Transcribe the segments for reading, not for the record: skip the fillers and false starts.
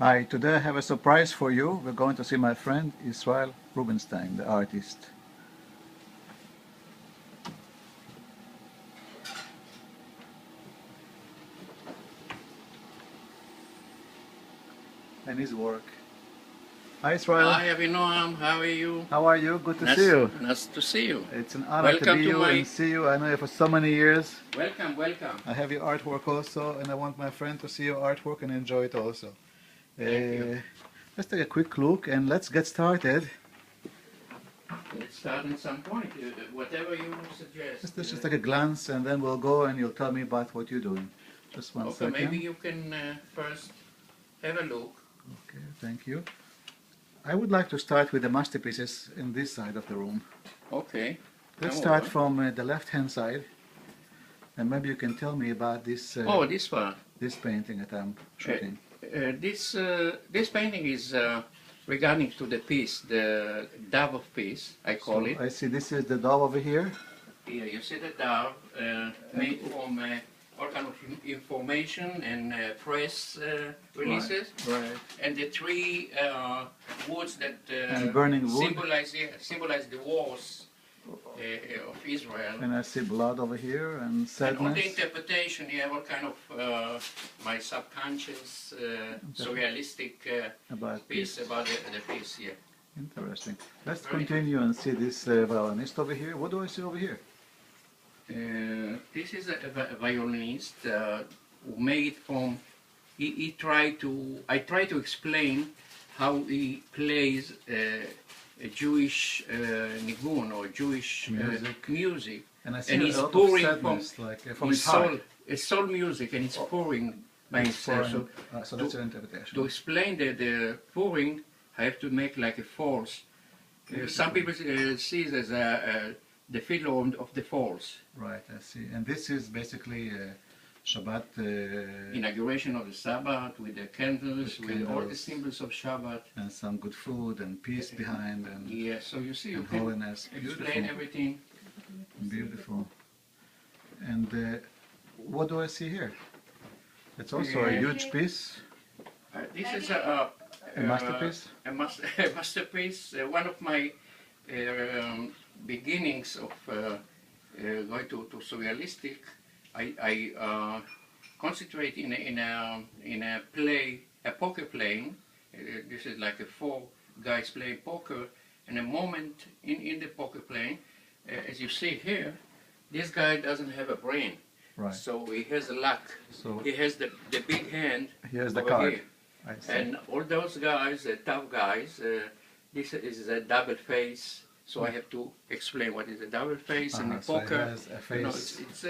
Hi, today I have a surprise for you. We're going to see my friend Israel Rubinstein, the artist. And his work. Hi Israel. Hi Avinoam, how are you? How are you? Good to see you. Nice to see you. It's an honor to Welcome be to you and see you. I know you for so many years. Welcome, welcome. I have your artwork also, and I want my friend to see your artwork and enjoy it also. Thank you. Let's take a quick look and let's get started. Let's start at some point, whatever you suggest. Just take a glance and then we'll go and you'll tell me about what you're doing. Just one second. Maybe you can first have a look. Okay, thank you. I would like to start with the masterpieces in this side of the room. Okay. Let's start from the left-hand side, and maybe you can tell me about this. This one. This painting that I'm shooting. This painting is regarding to the piece, the dove of peace, I call it. I see this is the dove over here. Here you see the dove made from all kind of information and press releases, right. And the three woods that burning wood. symbolize the wars of Israel. And I see blood over here and sadness. And on the interpretation, you have all kind of my subconscious surrealistic piece about the piece here. Interesting. Let's continue and see this violinist over here. What do I see over here? This is a violinist who made from. I try to explain how he plays a Jewish nigun or Jewish music. And I see and he's a lot pouring of sadness, from his soul, heart. It's soul music, and it's pouring by himself. So that's your interpretation. To explain the pouring, I have to make like a false. Some people see it as the fiddle of the falls. Right, I see. And this is basically Shabbat. Inauguration of the Sabbath with the candles, with all the symbols of Shabbat. And some good food and peace behind. And yeah, so you see, you holiness. can explain everything. Beautiful. And what do I see here? It's also a huge piece. This is a masterpiece? A masterpiece. One of my beginnings of going to surrealistic, I concentrate in a play, a poker playing. This is like a 4 guys playing poker, and a moment in the poker playing, as you see here, this guy doesn't have a brain. Right. So he has a luck. So he has the big hand. He has the over card. Here. And all those guys, the tough guys, this is a double face. So I have to explain what is a double face and the poker. He has a face it's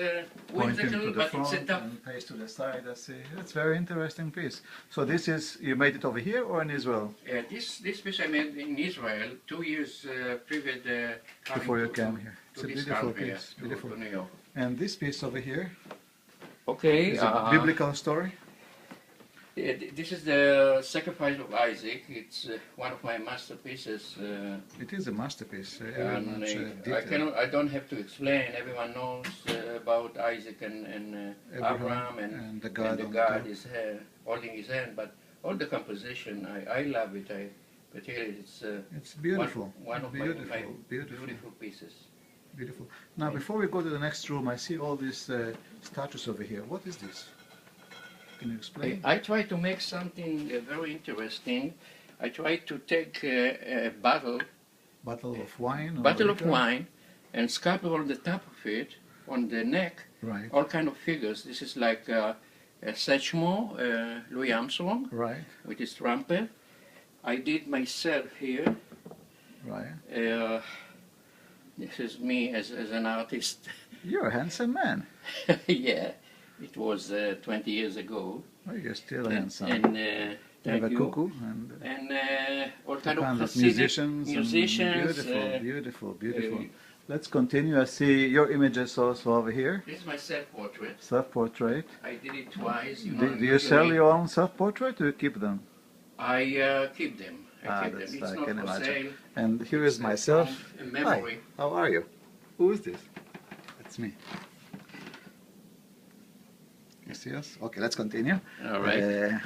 pointing whimsical, to the but front it's a tough. and face to the side. I see. It's a very interesting piece. So this is, you made it over here or in Israel? This piece I made in Israel 2 years previous. Before you came here. It's a beautiful piece. Beautiful. To New York. And this piece over here. Okay. Is a biblical story. This is the Sacrifice of Isaac. It's one of my masterpieces. It is a masterpiece. I don't have to explain. Everyone knows about Isaac and Abraham and the God is holding his hand. But all the composition, I love it. Particularly, it's beautiful. One of my beautiful pieces. Beautiful. Now, before we go to the next room, I see all these statues over here. What is this? Can you explain? I try to make something very interesting. I try to take a bottle of wine, and sculpture on the top of it, on the neck, all kind of figures. This is like a Satchmo, Louis Armstrong, with his trumpet. I did myself here. Right. This is me as an artist. You're a handsome man. Yeah. It was 20 years ago. Oh, you're still handsome. And you have a cuckoo and all kind of musicians. Beautiful. Let's continue. I see your images also over here. This is my self-portrait. Self-portrait. I did it twice. Do you sell your own self-portrait or you keep them? I keep them. That's It's I not can for imagine. sale. And here is myself. A memory. Hi, how are you? Who is this? It's me. You see us? Okay, let's continue. All right.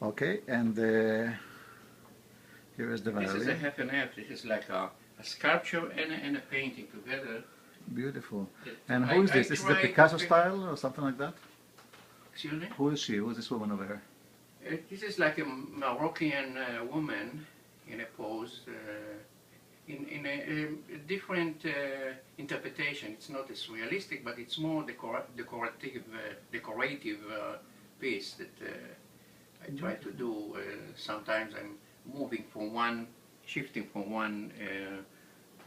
Okay, and here is the This is a violin. half and half. This is like a sculpture and a painting together. Beautiful. That And who is I this? This is the try to Picasso paint- style or something like that? Excuse me? Who is she? Who is this woman over here? This is like a Moroccan woman in a pose, in a different interpretation. It's not as realistic, but it's more decorative piece that I try to do. Sometimes I'm shifting from one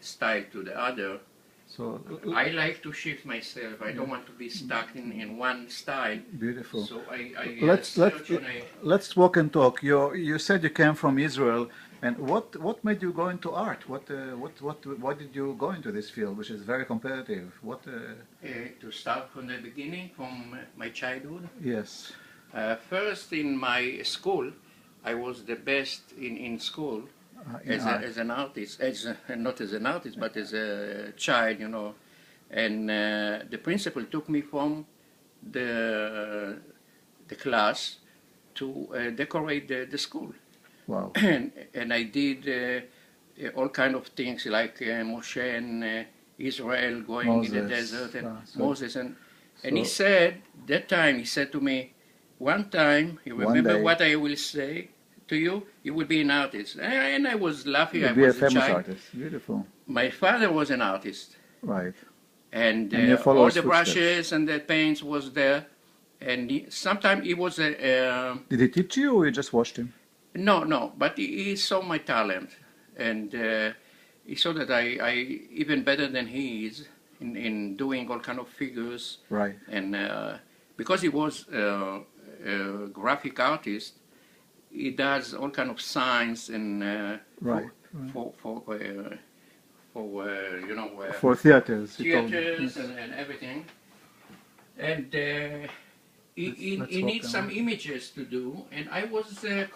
style to the other. So I like to shift myself. I don't want to be stuck in one style. beautiful. So I Let's walk and talk. You said you came from Israel, and what made you go into art? Why did you go into this field, which is very competitive? to start from the beginning, from my childhood. Yes. First, in my school, I was the best in school In art. as an artist, not as an artist, but as a child, you know. And the principal took me from the class to decorate the school. Wow. And I did all kind of things like Moshe and Israel going in the Moses. desert and So Moses and he said he said to me, one time, you One remember day. what I will say to you? You will be an artist. And I was laughing. You'll I be a was famous child. artist. Beautiful. My father was an artist, Right. and And you follow all his the footsteps. brushes and the paints was there. And sometimes he was Did he teach you, or you just watched him? no, but he saw my talent, and he saw that I even better than he is in doing all kind of figures. Right. And because he was a graphic artist, he does all kind of signs and Right. for you know For theaters. you told me. theaters Yes. and everything. And he Let's he walk needs down. some images to do, and I was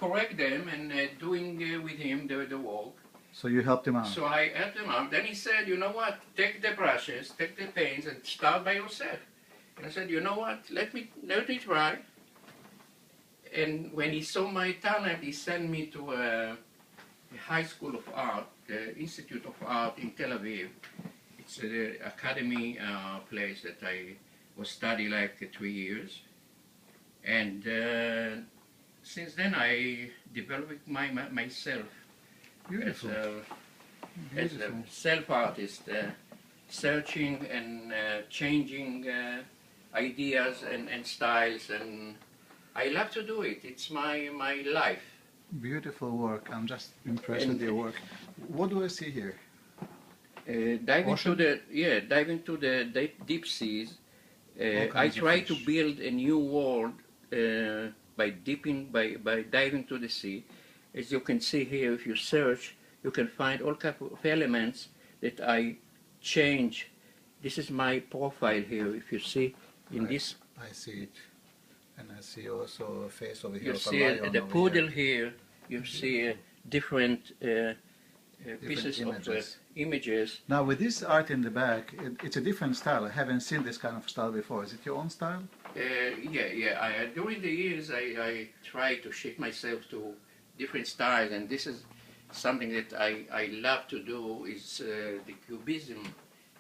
correct them and doing with him the work. So you helped him out. So I helped him out. Then he said, you know what, take the brushes, take the paints, and start by yourself. And I said, you know what, let me try. And when he saw my talent, he sent me to a high school of art, the Institute of Art in Tel Aviv. It's an academy place that I was studying like 3 years. And since then I developed myself Beautiful. as a self-artist, searching and changing ideas and styles, and I love to do it. It's my life. Beautiful work. I'm just impressed And- with your work. What do I see here? Dive into Ocean? the deep seas. All I kinds of try to fish. build a new world by diving to the sea. As you can see here, if you search, you can find all kinds of elements that I change. This is my profile here. If you see in Right. this, I see it. And I see also a face over here you of a see lion the over poodle here. here. You see different pieces images. of images. Now with this art in the back, it's a different style. I haven't seen this kind of style before. Is it your own style? Yeah. During the years, I try to shift myself to different styles, and this is something that I love to do. Is the cubism.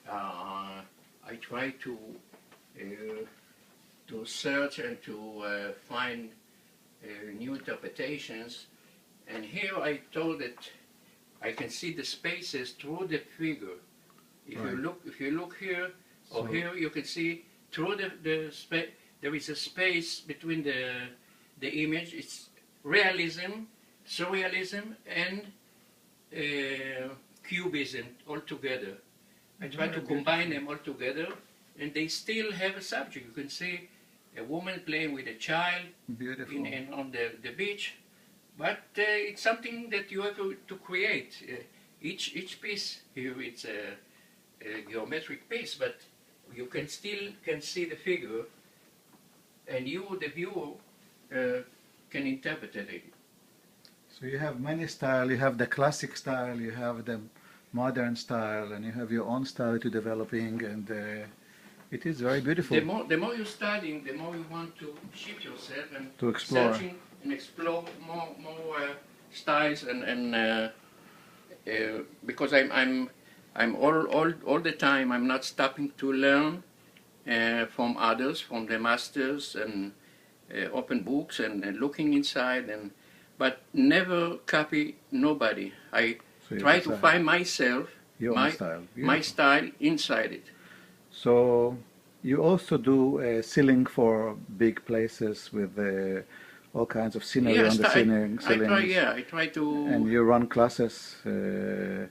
I try to search and to find new interpretations. And here I told that I can see the spaces through the figure. If you look here or So- here, you can see through the space. There is a space between the image. It's realism, surrealism, and cubism all together. I try to combine them all together, and they still have a subject. You can see a woman playing with a child Beautiful. on the beach, but it's something that you have to create. Each piece here, it's a geometric piece, but you can still see the figure, and you, the viewer, can interpret it. So you have many style. You have the classic style. You have the modern style, and you have your own style to developing, and it is very beautiful. The more you're studying, the more you want to shift yourself and To explore. searching and explore more styles and because I'm all the time I'm not stopping to learn from others, from the masters, and open books and looking inside, but never copy nobody. I try to find myself, my style inside it. So you also do ceilings for big places with all kinds of scenery on the ceilings. I try to. And you run classes. I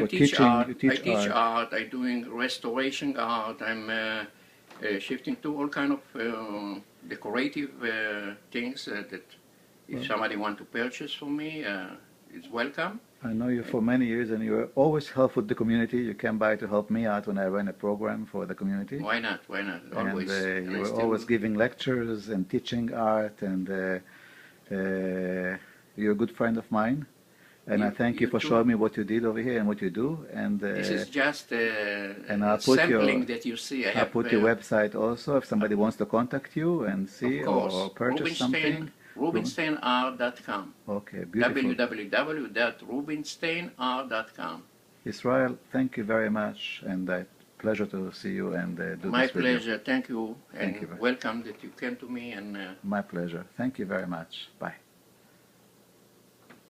teach art. I teach art. I'm doing restoration art. I'm shifting to all kind of decorative things that if somebody want to purchase from me, it's welcome. I know you for many years, and you were always helpful to the community. You came by to help me out when I ran a program for the community. Why not? Why not? Always. And you were always giving lectures and teaching art, and you're a good friend of mine. And I thank you for showing me what you did over here and what you do. And this is just a sampling that you see. I'll put your website also if somebody wants to contact you and see or purchase something. Rubinsteinart.com. Okay, beautiful. www.rubinsteinart.com. Israel, thank you very much, and pleasure to see you and do My this video. pleasure. Thank you, and welcome that you came to me. And my pleasure. Thank you very much. Bye.